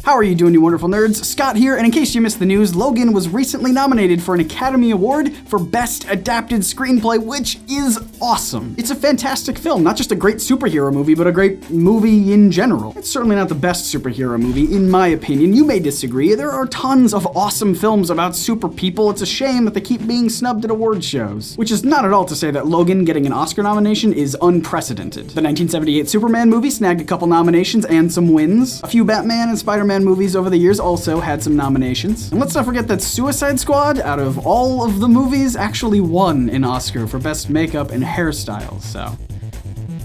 How are you doing, you wonderful nerds? Scott here, and in case you missed the news, Logan was recently nominated for an Academy Award for Best Adapted Screenplay, which is awesome. It's a fantastic film, not just a great superhero movie, but a great movie in general. It's certainly not the best superhero movie, in my opinion. You may disagree. There are tons of awesome films about super people. It's a shame that they keep being snubbed at award shows. Which is not at all to say that Logan getting an Oscar nomination is unprecedented. The 1978 Superman movie snagged a couple nominations and some wins. A few Batman and Spider-Man movies over the years also had some nominations. And let's not forget that Suicide Squad, out of all of the movies, actually won an Oscar for Best Makeup and Hairstyles, so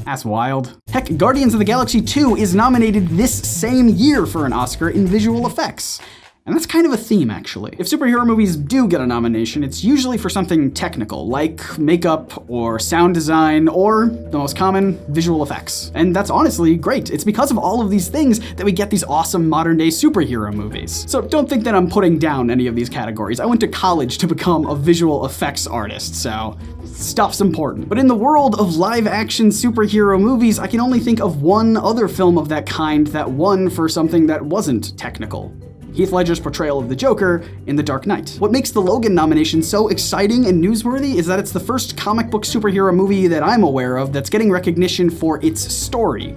that's wild. Heck, Guardians of the Galaxy 2 is nominated this same year for an Oscar in visual effects. And that's kind of a theme, actually. If superhero movies do get a nomination, it's usually for something technical, like makeup or sound design, or the most common, visual effects. And that's honestly great. It's because of all of these things that we get these awesome modern-day superhero movies. So don't think that I'm putting down any of these categories. I went to college to become a visual effects artist, so stuff's important. But in the world of live-action superhero movies, I can only think of one other film of that kind that won for something that wasn't technical. Heath Ledger's portrayal of the Joker in The Dark Knight. What makes the Logan nomination so exciting and newsworthy is that it's the first comic book superhero movie that I'm aware of that's getting recognition for its story.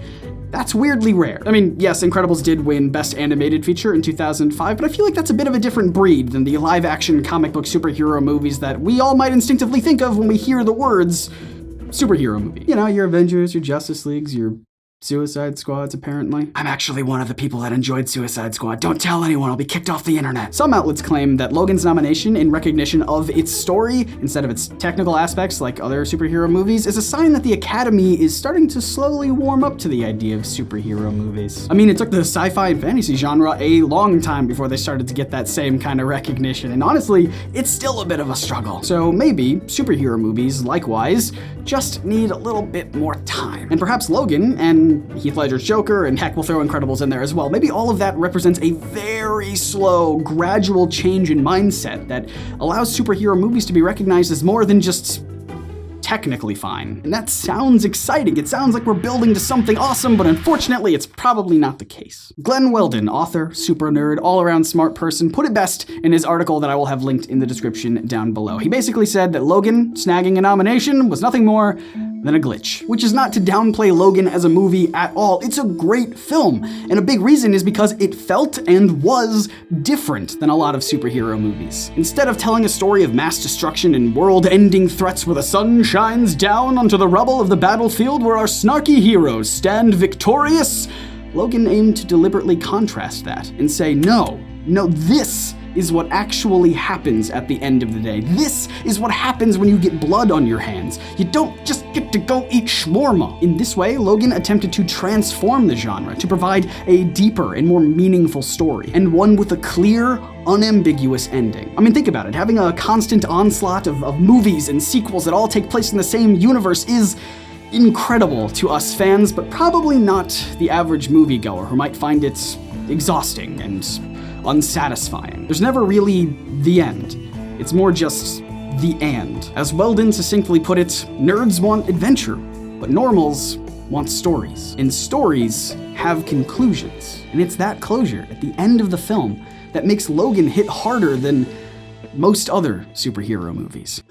That's weirdly rare. I mean, yes, Incredibles did win Best Animated Feature in 2005, but I feel like that's a bit of a different breed than the live-action comic book superhero movies that we all might instinctively think of when we hear the words superhero movie. You know, your Avengers, your Justice Leagues, your Suicide Squads, apparently. I'm actually one of the people that enjoyed Suicide Squad. Don't tell anyone, I'll be kicked off the internet. Some outlets claim that Logan's nomination in recognition of its story, instead of its technical aspects like other superhero movies, is a sign that the Academy is starting to slowly warm up to the idea of superhero movies. I mean, it took the sci-fi and fantasy genre a long time before they started to get that same kind of recognition, and honestly, it's still a bit of a struggle. So maybe superhero movies, likewise, just need a little bit more time. And perhaps Logan, and Heath Ledger's Joker, and heck, we'll throw Incredibles in there as well. Maybe all of that represents a very slow, gradual change in mindset that allows superhero movies to be recognized as more than just technically fine. And that sounds exciting. It sounds like we're building to something awesome, but unfortunately, it's probably not the case. Glenn Weldon, author, super nerd, all-around smart person, put it best in his article that I will have linked in the description down below. He basically said that Logan snagging a nomination was nothing more than a glitch. Which is not to downplay Logan as a movie at all. It's a great film, and a big reason is because it felt and was different than a lot of superhero movies. Instead of telling a story of mass destruction and world-ending threats where the sun shines down onto the rubble of the battlefield where our snarky heroes stand victorious, Logan aimed to deliberately contrast that and say, no, this is what actually happens at the end of the day. This is what happens when you get blood on your hands. You don't just get to go eat shawarma. In this way, Logan attempted to transform the genre to provide a deeper and more meaningful story, and one with a clear, unambiguous ending. I mean, think about it. Having a constant onslaught of movies and sequels that all take place in the same universe is incredible to us fans, but probably not the average moviegoer who might find it exhausting and unsatisfying. There's never really the end. It's more just the and. As Weldon succinctly put it, nerds want adventure, but normals want stories. And stories have conclusions. And it's that closure at the end of the film that makes Logan hit harder than most other superhero movies.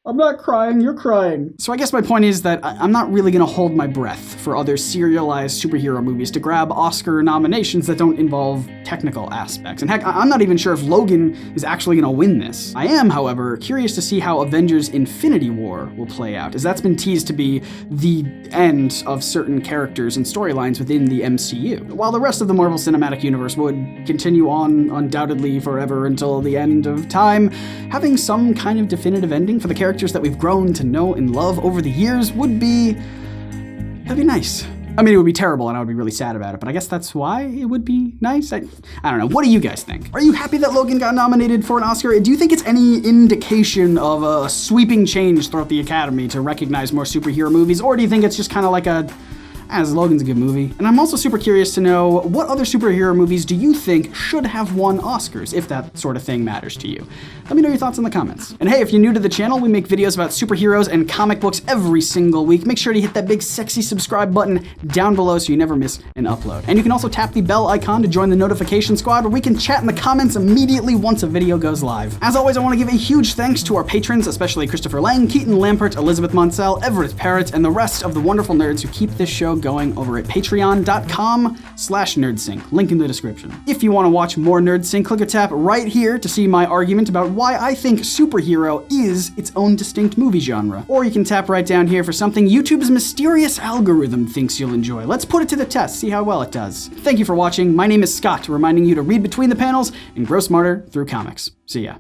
I'm not crying, you're crying. So I guess my point is that I'm not really gonna hold my breath for other serialized superhero movies to grab Oscar nominations that don't involve technical aspects. And heck, I'm not even sure if Logan is actually gonna win this. I am, however, curious to see how Avengers Infinity War will play out, as that's been teased to be the end of certain characters and storylines within the MCU. While the rest of the Marvel Cinematic Universe would continue on undoubtedly forever until the end of time, having some kind of definitive ending for the characters that we've grown to know and love over the years that'd be nice. I mean, it would be terrible and I would be really sad about it, but I guess that's why it would be nice. I don't know. What do you guys think? Are you happy that Logan got nominated for an Oscar? Do you think it's any indication of a sweeping change throughout the Academy to recognize more superhero movies? Or do you think it's just kind of like a as Logan's a good movie. And I'm also super curious to know, what other superhero movies do you think should have won Oscars, if that sort of thing matters to you? Let me know your thoughts in the comments. And hey, if you're new to the channel, we make videos about superheroes and comic books every single week. Make sure to hit that big sexy subscribe button down below so you never miss an upload. And you can also tap the bell icon to join the notification squad, where we can chat in the comments immediately once a video goes live. As always, I want to give a huge thanks to our patrons, especially Christopher Lang, Keaton Lampert, Elizabeth Monsell, Everett Parrott, and the rest of the wonderful nerds who keep this show going over at patreon.com/NerdSync. Link in the description. If you want to watch more NerdSync, click or tap right here to see my argument about why I think superhero is its own distinct movie genre. Or you can tap right down here for something YouTube's mysterious algorithm thinks you'll enjoy. Let's put it to the test, see how well it does. Thank you for watching. My name is Scott, reminding you to read between the panels and grow smarter through comics. See ya.